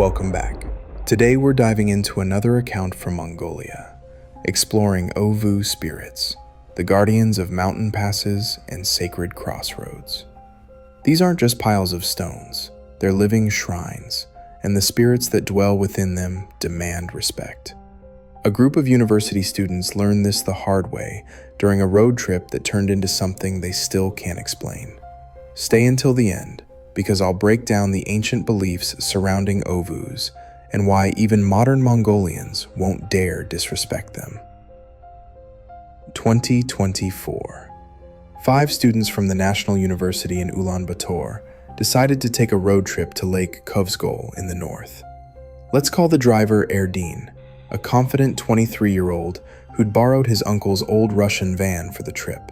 Welcome back. Today we're diving into another account from Mongolia, exploring ovoo spirits, the guardians of mountain passes and sacred crossroads. These aren't just piles of stones, they're living shrines, and the spirits that dwell within them demand respect. A group of university students learned this the hard way during a road trip that turned into something they still can't explain. Stay until the end, because I'll break down the ancient beliefs surrounding ovoos and why even modern Mongolians won't dare disrespect them. 2024. 5 students from the National University in Ulaanbaatar decided to take a road trip to Lake Kovsgol in the north. Let's call the driver Erdin, a confident 23-year-old who'd borrowed his uncle's old Russian van for the trip.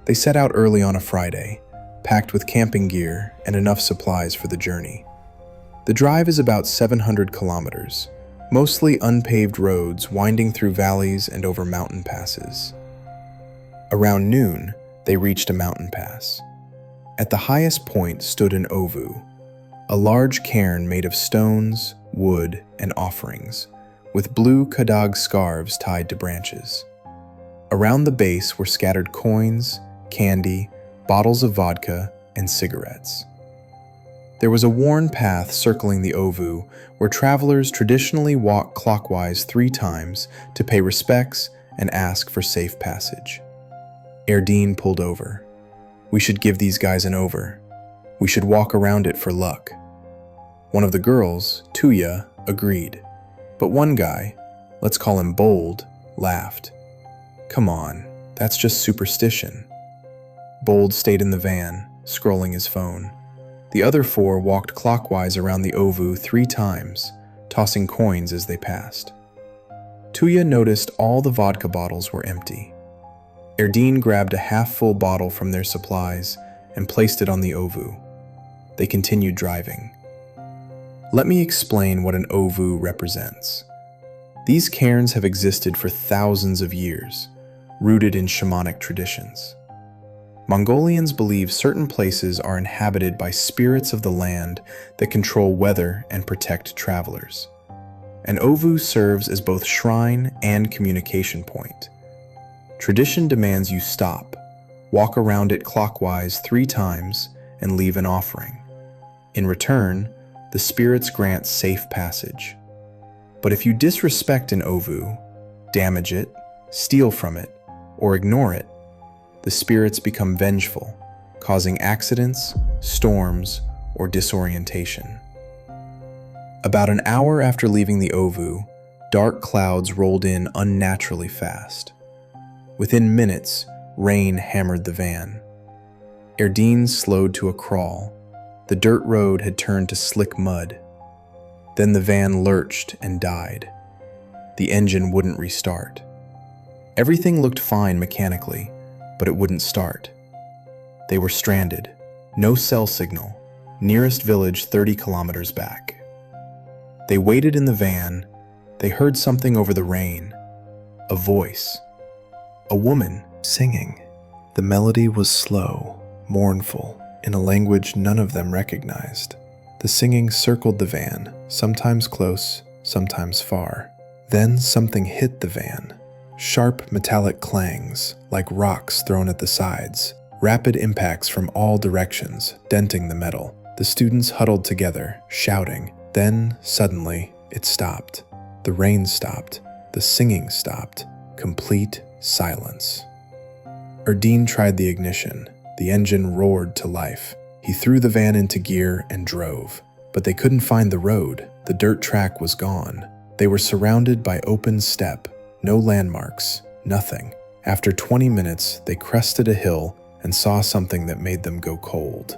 They set out early on a Friday, packed with camping gear and enough supplies for the journey. The drive is about 700 kilometers, mostly unpaved roads winding through valleys and over mountain passes. Around noon, they reached a mountain pass. At the highest point stood an ovoo, a large cairn made of stones, wood, and offerings, with blue kadag scarves tied to branches. Around the base were scattered coins, candy, bottles of vodka, and cigarettes. There was a worn path circling the ovoo where travelers traditionally walk clockwise 3 times to pay respects and ask for safe passage. Erdin pulled over. "We should give these guys an over. We should walk around it for luck." One of the girls, Tuya, agreed. But one guy, let's call him Bold, laughed. "Come on, that's just superstition." Bold stayed in the van, scrolling his phone. The other 4 walked clockwise around the ovoo 3 times, tossing coins as they passed. Tuya noticed all the vodka bottles were empty. Erdin grabbed a half-full bottle from their supplies and placed it on the ovoo. They continued driving. Let me explain what an ovoo represents. These cairns have existed for thousands of years, rooted in shamanic traditions. Mongolians believe certain places are inhabited by spirits of the land that control weather and protect travelers. An ovoo serves as both shrine and communication point. Tradition demands you stop, walk around it clockwise 3 times, and leave an offering. In return, the spirits grant safe passage. But if you disrespect an ovoo, damage it, steal from it, or ignore it, the spirits become vengeful, causing accidents, storms, or disorientation. About an hour after leaving the ovoo, dark clouds rolled in unnaturally fast. Within minutes, rain hammered the van. Erdin slowed to a crawl. The dirt road had turned to slick mud. Then the van lurched and died. The engine wouldn't restart. Everything looked fine mechanically, but it wouldn't start. They were stranded. No cell signal. Nearest village 30 kilometers back. They waited in the van. They heard something over the rain. A voice. A woman singing. The melody was slow, mournful, in a language none of them recognized. The singing circled the van, sometimes close, sometimes far. Then something hit the van. Sharp metallic clangs, like rocks thrown at the sides. Rapid impacts from all directions, denting the metal. The students huddled together, shouting. Then, suddenly, it stopped. The rain stopped. The singing stopped. Complete silence. Erdin tried the ignition. The engine roared to life. He threw the van into gear and drove. But they couldn't find the road. The dirt track was gone. They were surrounded by open steppe. No landmarks. Nothing. After 20 minutes, they crested a hill and saw something that made them go cold.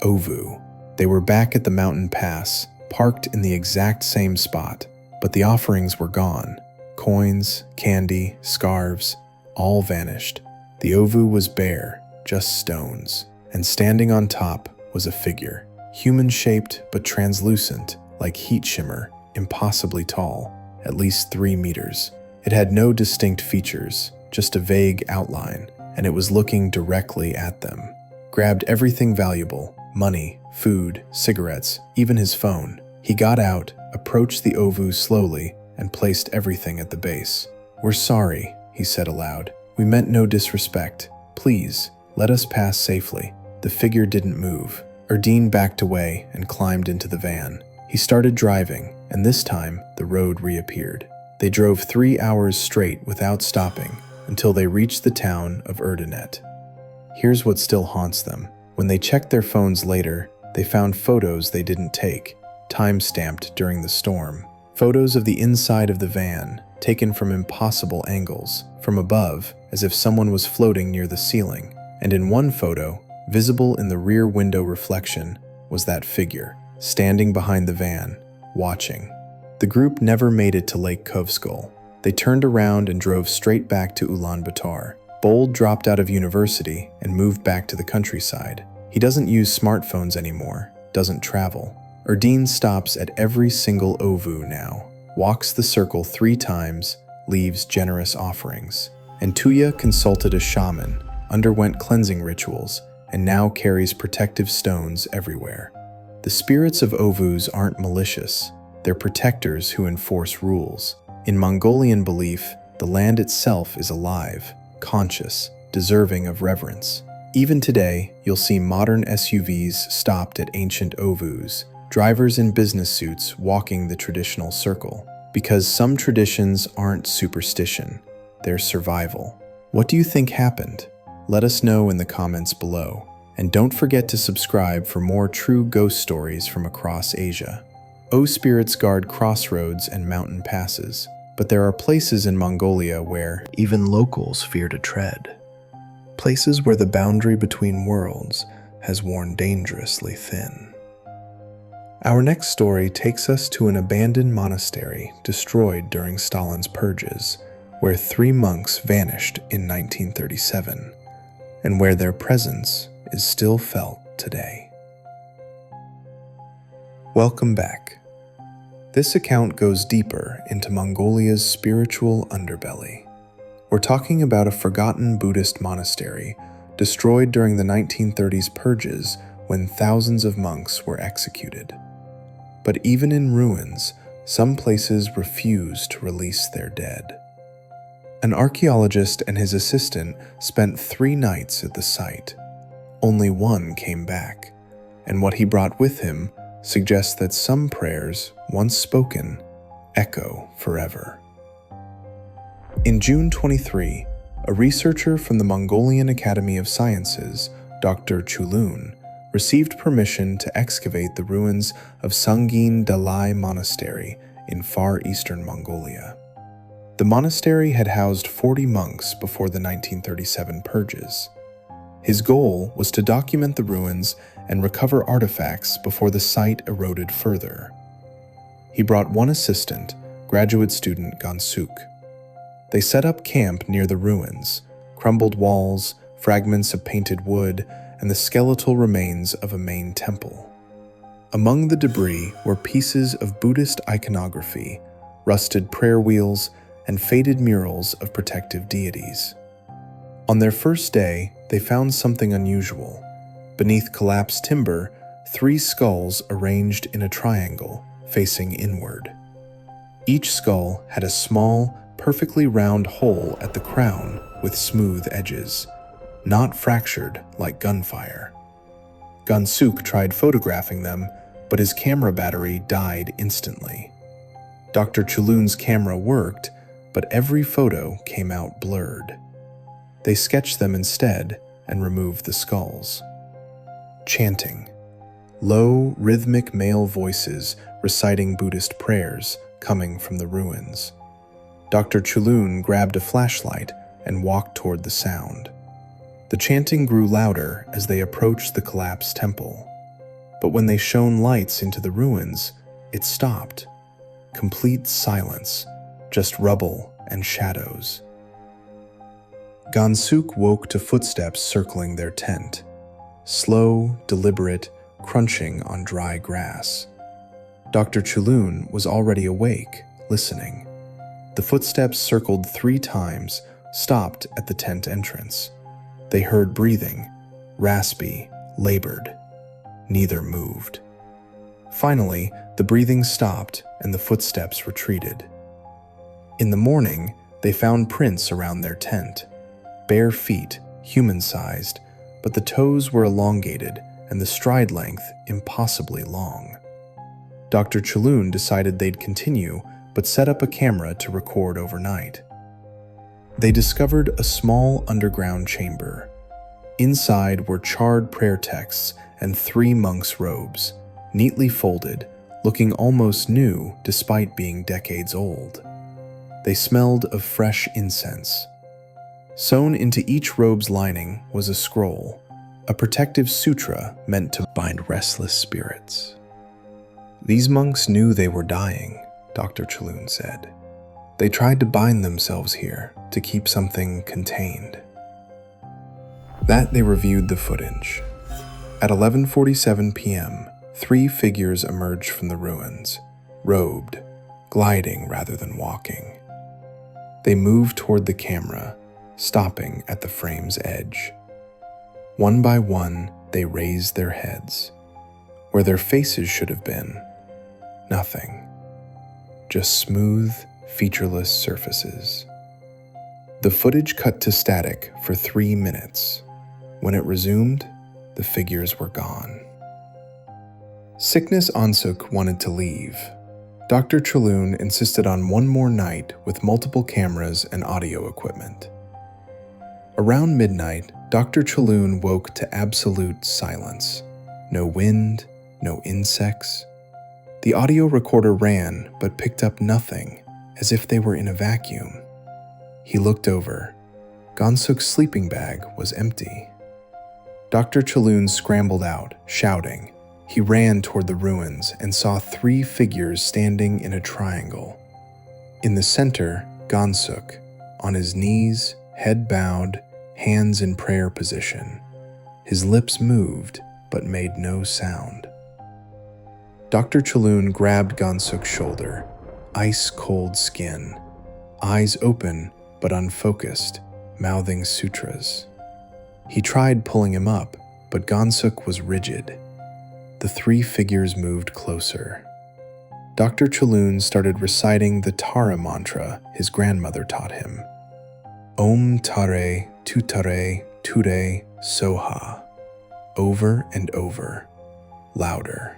Ovoo. They were back at the mountain pass, parked in the exact same spot, but the offerings were gone. Coins, candy, scarves, all vanished. The ovoo was bare, just stones, and standing on top was a figure, human-shaped but translucent, like heat shimmer, impossibly tall, at least 3 meters. It had no distinct features, just a vague outline, and it was looking directly at them. Grabbed everything valuable, money, food, cigarettes, even his phone, He got out, approached the ovoo slowly, and placed everything at the base. "We're sorry," he said aloud. "We meant no disrespect. Please, let us pass safely." The figure didn't move. Erdine backed away and climbed into the van. He started driving, and this time, the road reappeared. They drove 3 hours straight without stopping until they reached the town of Erdenet. Here's what still haunts them. When they checked their phones later, they found photos they didn't take, time-stamped during the storm. Photos of the inside of the van, taken from impossible angles, from above, as if someone was floating near the ceiling. And in one photo, visible in the rear window reflection, was that figure, standing behind the van, watching. The group never made it to Lake Kovskol. They turned around and drove straight back to Ulaanbaatar. Bold dropped out of university and moved back to the countryside. He doesn't use smartphones anymore, doesn't travel. Erdine stops at every single ovoo now, walks the circle 3 times, leaves generous offerings. And Tuya consulted a shaman, underwent cleansing rituals, and now carries protective stones everywhere. The spirits of ovoos aren't malicious, they're protectors who enforce rules. In Mongolian belief, the land itself is alive, conscious, deserving of reverence. Even today, you'll see modern SUVs stopped at ancient ovoos, drivers in business suits walking the traditional circle. Because some traditions aren't superstition, they're survival. What do you think happened? Let us know in the comments below. And don't forget to subscribe for more true ghost stories from across Asia. Spirits guard crossroads and mountain passes, but there are places in Mongolia where even locals fear to tread. Places where the boundary between worlds has worn dangerously thin. Our next story takes us to an abandoned monastery destroyed during Stalin's purges, where 3 monks vanished in 1937, and where their presence is still felt today. Welcome back. This account goes deeper into Mongolia's spiritual underbelly. We're talking about a forgotten Buddhist monastery destroyed during the 1930s purges when thousands of monks were executed. But even in ruins, some places refuse to release their dead. An archaeologist and his assistant spent 3 nights at the site. Only one came back, and what he brought with him suggests that some prayers, once spoken, echo forever. In June 23, a researcher from the Mongolian Academy of Sciences, Dr. Chulun, received permission to excavate the ruins of Sangiin Dalai Monastery in far eastern Mongolia. The monastery had housed 40 monks before the 1937 purges. His goal was to document the ruins and recover artifacts before the site eroded further. He brought one assistant, graduate student Gansuk. They set up camp near the ruins, crumbled walls, fragments of painted wood, and the skeletal remains of a main temple. Among the debris were pieces of Buddhist iconography, rusted prayer wheels, and faded murals of protective deities. On their first day, they found something unusual. Beneath collapsed timber, 3 skulls arranged in a triangle, facing inward. Each skull had a small, perfectly round hole at the crown with smooth edges, not fractured like gunfire. Gansuk tried photographing them, but his camera battery died instantly. Dr. Chulun's camera worked, but every photo came out blurred. They sketched them instead and removed the skulls. Chanting. Low, rhythmic male voices reciting Buddhist prayers coming from the ruins. Dr. Chulun grabbed a flashlight and walked toward the sound. The chanting grew louder as they approached the collapsed temple. But when they shone lights into the ruins, it stopped. Complete silence, just rubble and shadows. Gansuk woke to footsteps circling their tent. Slow, deliberate, crunching on dry grass. Dr. Chulun was already awake, listening. The footsteps circled 3 times, stopped at the tent entrance. They heard breathing, raspy, labored. Neither moved. Finally, the breathing stopped and the footsteps retreated. In the morning, they found prints around their tent. Bare feet, human-sized, but the toes were elongated and the stride length impossibly long. Dr. Chelun decided they'd continue, but set up a camera to record overnight. They discovered a small underground chamber. Inside were charred prayer texts and 3 monks' robes, neatly folded, looking almost new despite being decades old. They smelled of fresh incense. Sewn into each robe's lining was a scroll, a protective sutra meant to bind restless spirits. These monks knew they were dying, Dr. Chelun said. They tried to bind themselves here to keep something contained. That they reviewed the footage. At 11:47 p.m., 3 figures emerged from the ruins, robed, gliding rather than walking. They moved toward the camera, stopping at the frame's edge. One by one, they raised their heads. Where their faces should have been, nothing. Just smooth, featureless surfaces. The footage cut to static for 3 minutes. When it resumed, the figures were gone. Sickness Ansuk wanted to leave. Dr. Chelun insisted on one more night with multiple cameras and audio equipment. Around midnight, Dr. Chelun woke to absolute silence. No wind, no insects. The audio recorder ran but picked up nothing, as if they were in a vacuum. He looked over. Gansuk's sleeping bag was empty. Dr. Chelun scrambled out, shouting. He ran toward the ruins and saw 3 figures standing in a triangle. In the center, Gansuk, on his knees, head bowed, hands in prayer position. His lips moved, but made no sound. Dr. Chelun grabbed Gansuk's shoulder, ice-cold skin, eyes open but unfocused, mouthing sutras. He tried pulling him up, but Gansuk was rigid. The 3 figures moved closer. Dr. Chelun started reciting the Tara mantra his grandmother taught him. Om Tare, Tutare, Ture, Soha. Over and over, louder.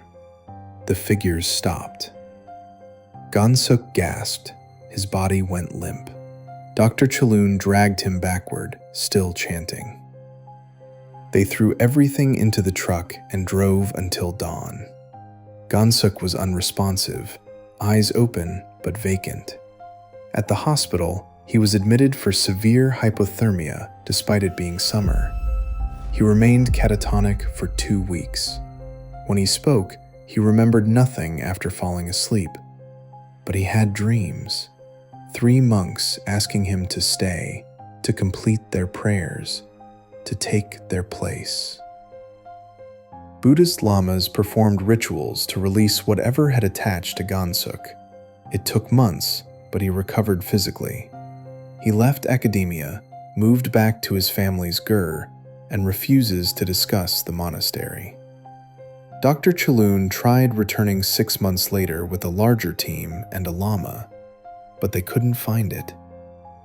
The figures stopped. Gansuk gasped. His body went limp. Dr. Chelun dragged him backward, still chanting. They threw everything into the truck and drove until dawn. Gansuk was unresponsive, eyes open but vacant. At the hospital, he was admitted for severe hypothermia despite it being summer. He remained catatonic for 2 weeks. When he spoke, he remembered nothing after falling asleep. But he had dreams. 3 monks asking him to stay, to complete their prayers, to take their place. Buddhist lamas performed rituals to release whatever had attached to Gansuk. It took months, but he recovered physically. He left academia, moved back to his family's gur, and refuses to discuss the monastery. Dr. Chelun tried returning 6 months later with a larger team and a lama, but they couldn't find it.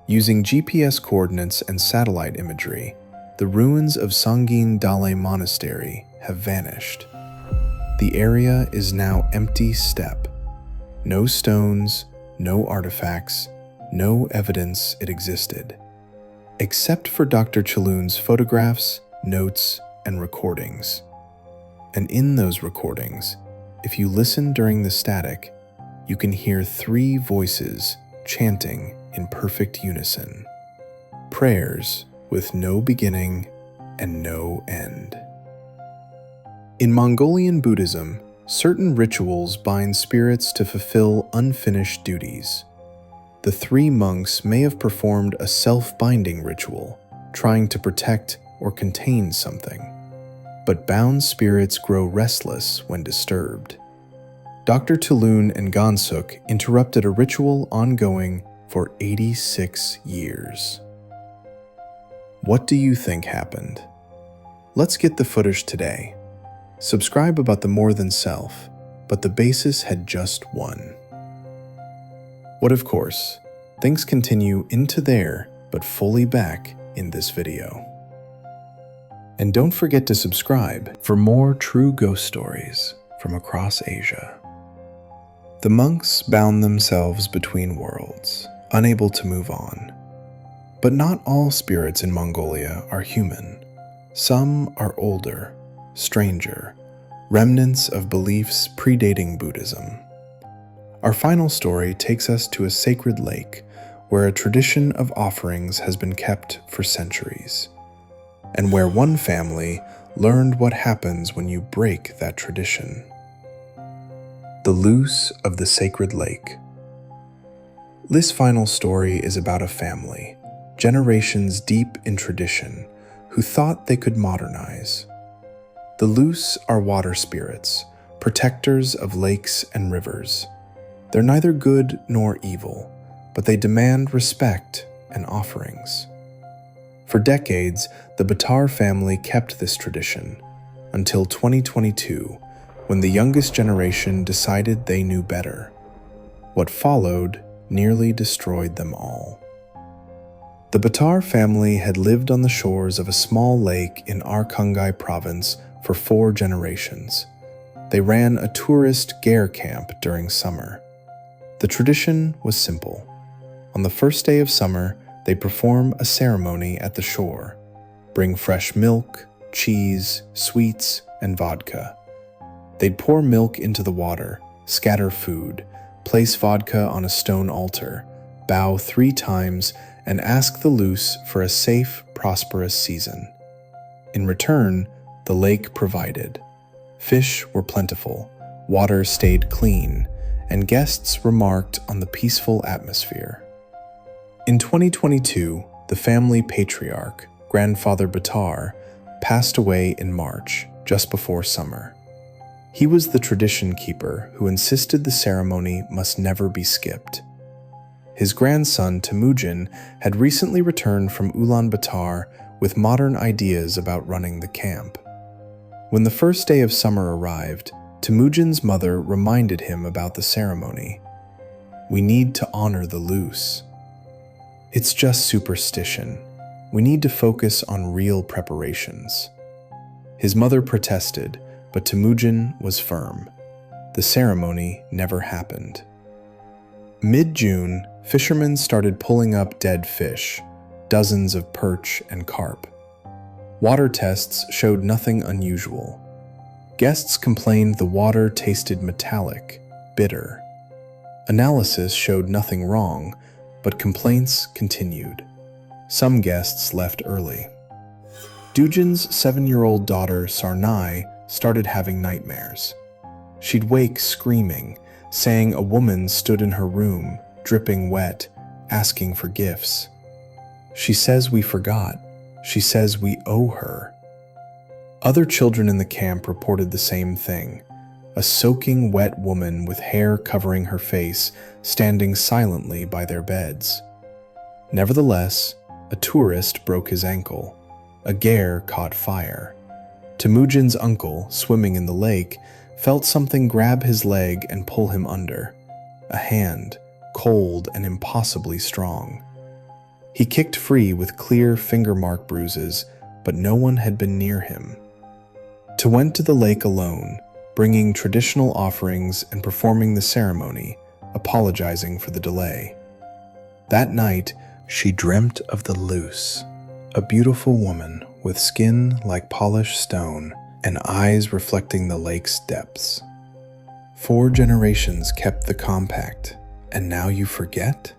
Using GPS coordinates and satellite imagery, the ruins of Sangiin Dalai Monastery have vanished. The area is now empty steppe. No stones, no artifacts, no evidence it existed. Except for Dr. Chelun's photographs, notes, and recordings. And in those recordings, if you listen during the static, you can hear 3 voices chanting in perfect unison. Prayers with no beginning and no end. In Mongolian Buddhism, certain rituals bind spirits to fulfill unfinished duties. The 3 monks may have performed a self-binding ritual, trying to protect or contain something. But bound spirits grow restless when disturbed. Dr. Chelun and Gansuk interrupted a ritual ongoing for 86 years. What do you think happened? Let's get the footage today. Subscribe about the More Than Self, but the basis had just one. What of course, things continue into there, but fully back in this video. And don't forget to subscribe for more true ghost stories from across Asia. The monks bound themselves between worlds, unable to move on. But not all spirits in Mongolia are human. Some are older, stranger, remnants of beliefs predating Buddhism. Our final story takes us to a sacred lake where a tradition of offerings has been kept for centuries, and where one family learned what happens when you break that tradition. The Loose of the Sacred Lake. This final story is about a family, generations deep in tradition, who thought they could modernize. The Loose are water spirits, protectors of lakes and rivers. They're neither good nor evil, but they demand respect and offerings. For decades, the Batar family kept this tradition, until 2022, when the youngest generation decided they knew better. What followed nearly destroyed them all. The Batar family had lived on the shores of a small lake in Arkhangai province for 4 generations. They ran a tourist ger camp during summer. The tradition was simple. On the first day of summer, they perform a ceremony at the shore, bring fresh milk, cheese, sweets, and vodka. They'd pour milk into the water, scatter food, place vodka on a stone altar, bow 3 times, and ask the Loose for a safe, prosperous season. In return, the lake provided. Fish were plentiful, water stayed clean, and guests remarked on the peaceful atmosphere. In 2022, the family patriarch, Grandfather Batar, passed away in March, just before summer. He was the tradition keeper who insisted the ceremony must never be skipped. His grandson, Temujin, had recently returned from Ulaanbaatar with modern ideas about running the camp. When the first day of summer arrived, Temujin's mother reminded him about the ceremony. "We need to honor the Loose. It's just superstition. We need to focus on real preparations." His mother protested, but Temujin was firm. The ceremony never happened. Mid-June, fishermen started pulling up dead fish, dozens of perch and carp. Water tests showed nothing unusual. Guests complained the water tasted metallic, bitter. Analysis showed nothing wrong, but complaints continued. Some guests left early. Dujin's 7-year-old daughter, Sarnai, started having nightmares. She'd wake screaming, saying a woman stood in her room, dripping wet, asking for gifts. "She says we forgot. She says we owe her." Other children in the camp reported the same thing. A soaking wet woman with hair covering her face, standing silently by their beds. Nevertheless, a tourist broke his ankle. A ger caught fire. Temujin's uncle, swimming in the lake, felt something grab his leg and pull him under. A hand, cold and impossibly strong. He kicked free with clear finger mark bruises, but no one had been near him. Te went to the lake alone, bringing traditional offerings and performing the ceremony, apologizing for the delay. That night, she dreamt of the Loose, a beautiful woman with skin like polished stone and eyes reflecting the lake's depths. 4 generations kept the compact, and now you forget?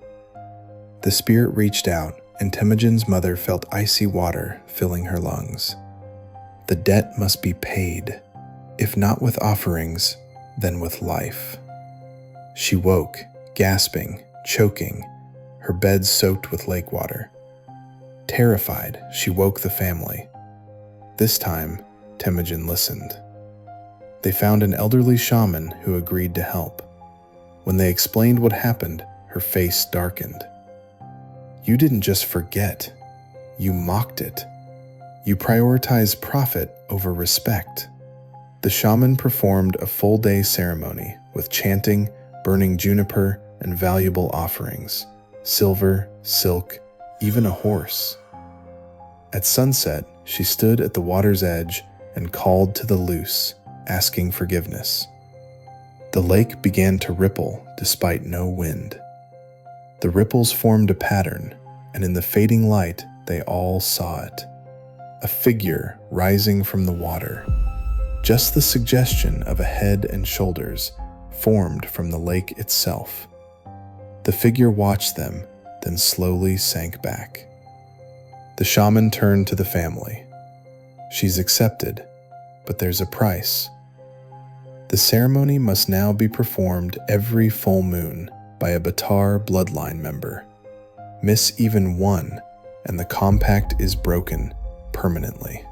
The spirit reached out, and Temujin's mother felt icy water filling her lungs. The debt must be paid, if not with offerings, then with life. She woke, gasping, choking, her bed soaked with lake water. Terrified, she woke the family. This time, Temujin listened. They found an elderly shaman who agreed to help. When they explained what happened, her face darkened. "You didn't just forget, you mocked it. You prioritized profit over respect. The shaman performed a full-day ceremony with chanting, burning juniper, and valuable offerings: silver, silk, even a horse. At sunset, she stood at the water's edge and called to the Luce, asking forgiveness. The lake began to ripple despite no wind. The ripples formed a pattern, and in the fading light, they all saw it. A figure rising from the water. Just the suggestion of a head and shoulders formed from the lake itself. The figure watched them, then slowly sank back. The shaman turned to the family. She's accepted, but there's a price. The ceremony must now be performed every full moon by a Batar bloodline member. Miss even one, and the compact is broken permanently.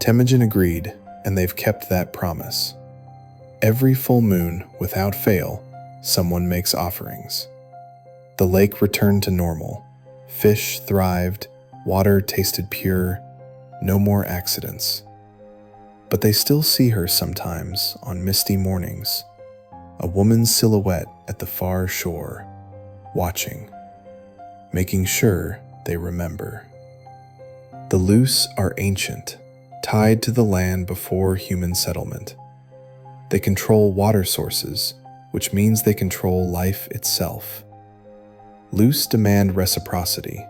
Temujin agreed, and they've kept that promise. Every full moon, without fail, someone makes offerings. The lake returned to normal. Fish thrived, water tasted pure, no more accidents. But they still see her sometimes on misty mornings, a woman's silhouette at the far shore, watching, making sure they remember. The Luce are ancient, tied to the land before human settlement. They control water sources, which means they control life itself. Luce demand reciprocity.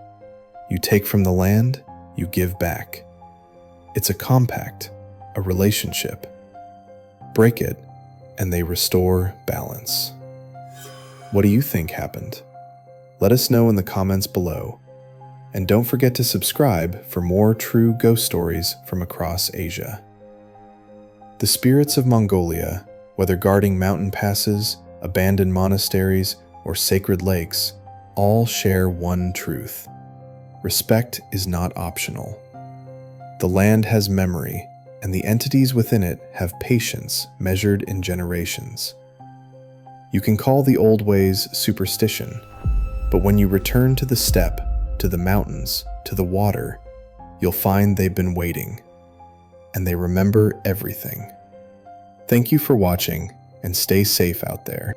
You take from the land, you give back. It's a compact, a relationship. Break it, and they restore balance. What do you think happened? Let us know in the comments below. And don't forget to subscribe for more true ghost stories from across Asia. The spirits of Mongolia, whether guarding mountain passes, abandoned monasteries, or sacred lakes, all share one truth. Respect is not optional. The land has memory, and the entities within it have patience measured in generations. You can call the old ways superstition, but when you return to the steppe, to the mountains, to the water, you'll find they've been waiting, and they remember everything. Thank you for watching, and stay safe out there.